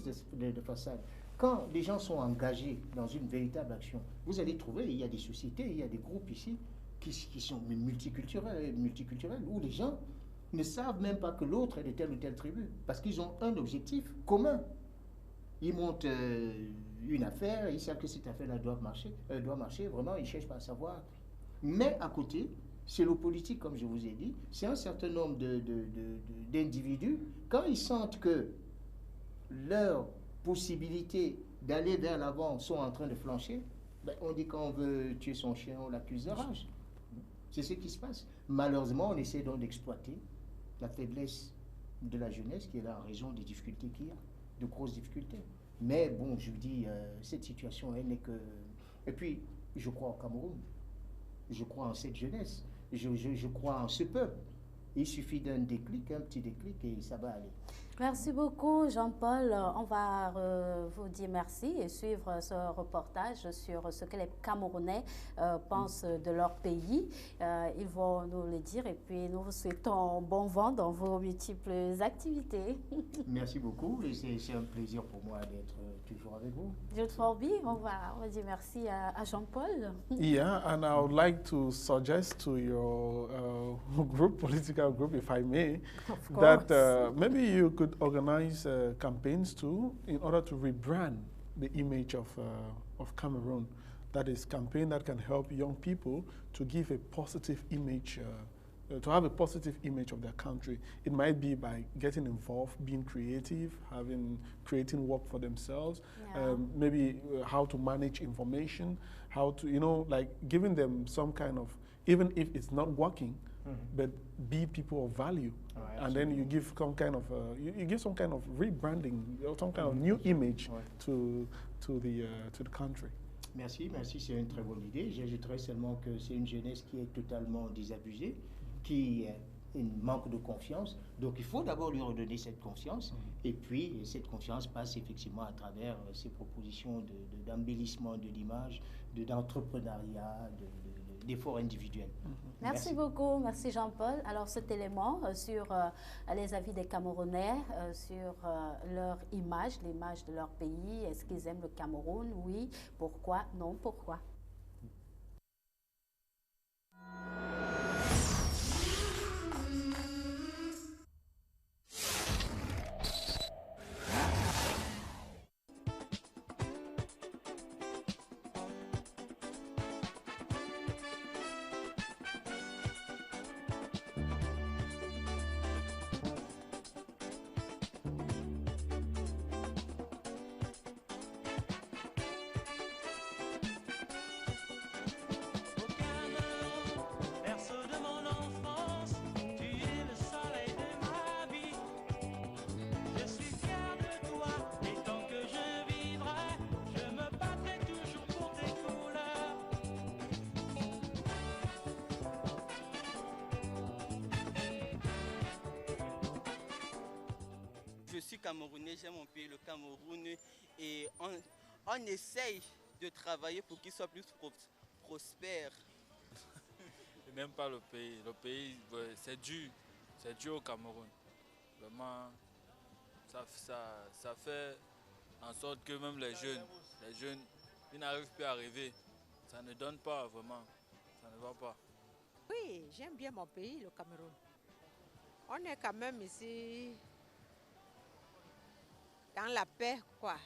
police de façade. Quand les gens sont engagés dans une véritable action, vous allez trouver, il y a des sociétés, il y a des groupes ici qui sont multiculturels, où les gens ne savent même pas que l'autre est de telle ou telle tribu, parce qu'ils ont un objectif commun. Ils montent une affaire, ils savent que cette affaire-là doit marcher, vraiment, ils ne cherchent pas à savoir. Mais à côté, c'est le politique, comme je vous ai dit, c'est un certain nombre d'individus, quand ils sentent que leurs possibilités d'aller vers l'avant sont en train de flancher, ben on dit quand on veut tuer son chien, on l'accuse de rage. C'est ce qui se passe. Malheureusement, on essaie donc d'exploiter la faiblesse de la jeunesse qui est là en raison des difficultés qu'il y a, de grosses difficultés. Mais bon, je vous dis, cette situation, elle n'est que... Et puis, je crois au Cameroun. Je crois en cette jeunesse. Je crois en ce peuple. Il suffit d'un déclic, un petit déclic, et ça va aller. Merci beaucoup, Jean-Paul. On va vous dire merci et suivre ce reportage sur ce que les Camerounais pensent de leur pays. Ils vont nous le dire et puis nous vous souhaitons bon vent dans vos multiples activités. Merci beaucoup et c'est un plaisir pour moi d'être toujours avec vous. On va dire merci à Jean-Paul. Yeah, and I would like to suggest to your group, political group, if I may, that maybe you could organize campaigns too in order to rebrand the image of Cameroon. That is, campaign that can help young people to give a positive image, to have a positive image of their country. It might be by getting involved, being creative, creating work for themselves, maybe how to manage information, how to, like giving them some kind of, even if it's not working, but be people of value, and then you give some kind of you give some kind of rebranding, some kind of new image to the country. Merci, c'est une très bonne idée. J'ajouterais seulement que c'est une jeunesse qui est totalement désabusée, qui manque de confiance. Donc il faut d'abord lui redonner cette confiance, et puis cette confiance passe effectivement à travers ces propositions d'embellissement de l'image, d'entrepreneuriat, d'efforts individuels. Merci beaucoup, merci Jean-Paul. Alors cet élément sur les avis des Camerounais, sur leur image, l'image de leur pays, est-ce qu'ils aiment le Cameroun? Oui. Pourquoi? Non. Pourquoi? Je suis camerounais, j'aime mon pays, le Cameroun, et on essaye de travailler pour qu'il soit plus prospère. Je n'aime pas le pays. Le pays, c'est dur au Cameroun. Vraiment, ça fait en sorte que même les jeunes, ils n'arrivent plus à rêver. Ça ne donne pas vraiment, ça ne va pas. Oui, j'aime bien mon pays, le Cameroun. On est quand même ici dans la paix, quoi.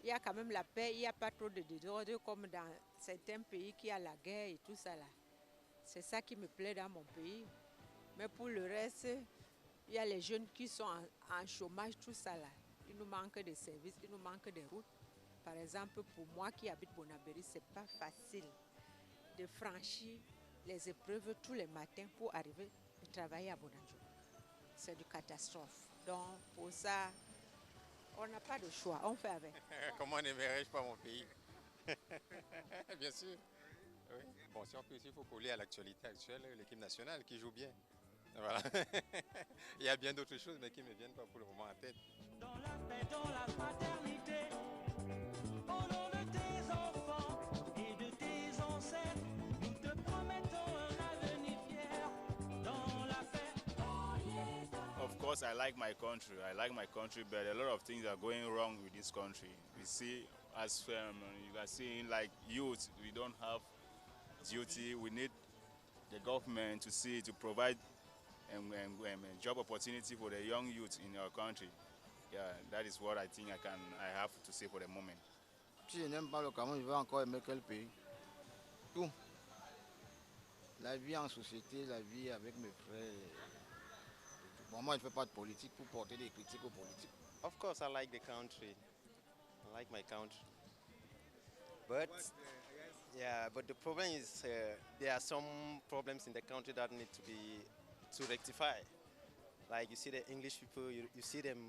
Il y a quand même la paix, il n'y a pas trop de désordre comme dans certains pays qui a la guerre et tout ça là. C'est ça qui me plaît dans mon pays. Mais pour le reste, il y a les jeunes qui sont en chômage, tout ça là. Il nous manque de services, il nous manque de routes. Par exemple, pour moi qui habite Bonabéry, ce n'est pas facile de franchir les épreuves tous les matins pour arriver à travailler à Bonanjo. C'est une catastrophe. Donc, pour ça, on n'a pas de choix, on fait avec. Comment n'aimerais-je pas mon pays? Bien sûr. Oui. Bon, si on peut aussi, il faut coller à l'actualité actuelle, l'équipe nationale qui joue bien. Voilà. Il y a bien d'autres choses, mais qui ne me viennent pas pour le moment en tête. Dans la paix, dans la fraternité, au nom de tes enfants et de tes ancêtres, nous te promettons un avenir fier. Dans la paix, course, I like my country. I like my country, but a lot of things are going wrong with this country. We see, as you are seeing, like youth, we don't have duty. We need the government to see, to provide job opportunity for the young youth in our country. Yeah, that is what I think I have to say for the moment. Si je n'aime pas le Cameroun, je vais encore aimer quel pays? Tout. La vie en société, la vie avec mes frères. Bon, moi, je ne fais pas de politique pour porter des critiques aux politiques. Of course, I like the country. I like my country. But yeah, but the problem is there are some problems in the country that need to be rectified. Like you see the English people, you see them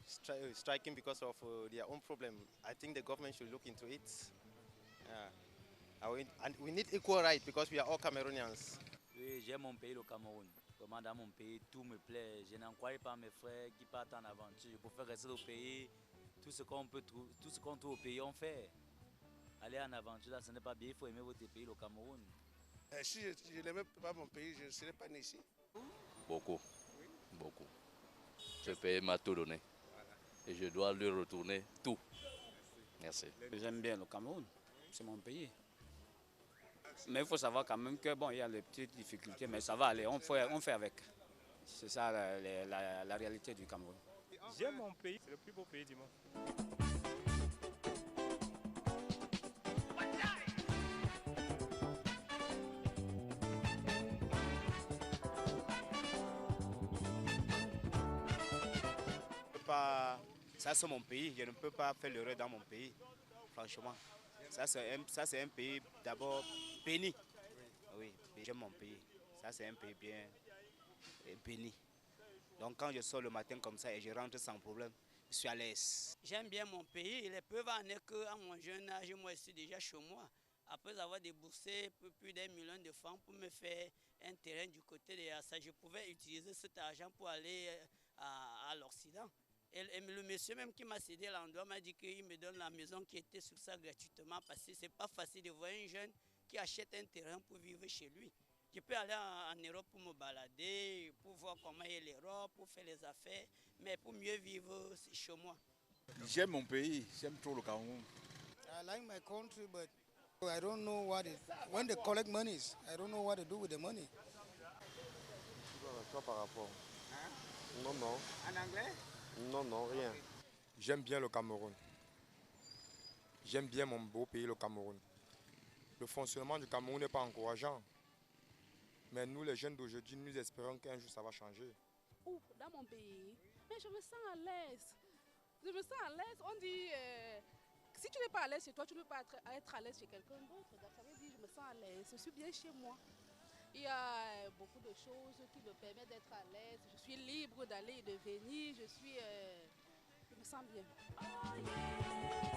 striking because of their own problem. I think the government should look into it. Yeah. And we need equal rights because we are all Cameroonians. Oui, j'aime mon pays, le Cameroun. Comment dans mon pays, tout me plaît. Je n'encourage pas mes frères qui partent en aventure. Je préfère rester au pays. Tout ce qu'on trouve au pays, on fait. Aller en aventure, là, ce n'est pas bien. Il faut aimer votre pays, le Cameroun. Si je n'aimais pas mon pays, je ne serais pas né ici. Beaucoup. Beaucoup. Ce pays m'a tout donné. Et je dois lui retourner tout. Merci. J'aime bien le Cameroun. C'est mon pays. Mais il faut savoir quand même que bon, il y a des petites difficultés, mais ça va aller, on fait avec. C'est ça la réalité du Cameroun. J'aime mon pays, c'est le plus beau pays du monde. Ça c'est mon pays, je ne peux pas faire l'erreur dans mon pays, franchement. Ça c'est un pays d'abord béni. Oui, j'aime mon pays. Ça c'est un pays bien béni. Donc quand je sors le matin comme ça et je rentre sans problème, je suis à l'aise. J'aime bien mon pays. Les preuves en est qu'à mon jeune âge, moi je suis déjà chez moi. Après avoir déboursé plus d'1 million de francs pour me faire un terrain du côté de Yassa, je pouvais utiliser cet argent pour aller à l'Occident. Et le monsieur même qui m'a cédé l'endroit m'a dit qu'il me donne la maison qui était sur ça gratuitement parce que c'est pas facile de voir un jeune qui achète un terrain pour vivre chez lui. Je peux aller en Europe pour me balader, pour voir comment est l'Europe, pour faire les affaires, mais pour mieux vivre, c'est chez moi. J'aime mon pays, j'aime trop le Cameroun. I like my country, but I don't know when they collect money, I don't know what to do with the money. Toi par rapport. Hein? Non, non. En anglais? Non, non, rien. J'aime bien le Cameroun. J'aime bien mon beau pays, le Cameroun. Le fonctionnement du Cameroun n'est pas encourageant. Mais nous, les jeunes d'aujourd'hui, nous espérons qu'un jour ça va changer. Dans mon pays, mais je me sens à l'aise. Je me sens à l'aise. On dit, si tu n'es pas à l'aise chez toi, tu ne peux pas être à l'aise chez quelqu'un d'autre. Donc ça veut dire, je me sens à l'aise. Je suis bien chez moi. Il y a beaucoup de choses qui me permettent d'être à l'aise. Je suis libre d'aller et de venir. Je me sens bien. Oh yeah.